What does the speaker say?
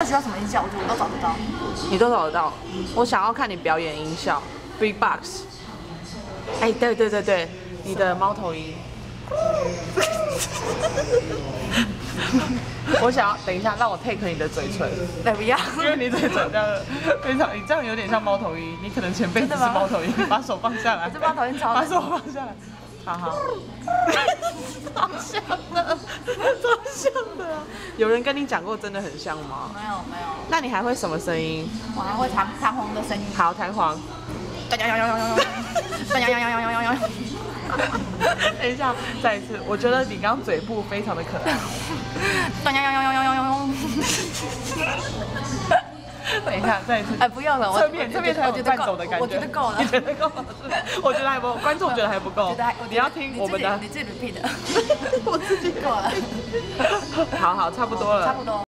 需要什么音效，我觉得我都找得到。你都找得到。我想要看你表演音效 ，Big Box。哎，对对对对，你的猫头鹰。我想要等一下，让我 take 你的嘴唇。对，不要，因为你嘴唇这样非常，你这样有点像猫头鹰，你可能前辈子是猫头鹰，你把手放下来。我是猫头鹰超人。把手放下来。好好。超像的，超像的啊！有人跟你讲过真的很像吗？没有没有。那你还会什么声音？我还会弹簧的声音。好，弹簧。等一下，再一次，我觉得你刚刚嘴部非常的可爱。等一下，再一次。哎，不用了，侧面才有伴奏的感觉。我觉得够了。你觉得够了？我觉得还不够，观众觉得还不够。你要听我们的。你自己 repeat 的。我自己够了。好好，差不多了。差不多。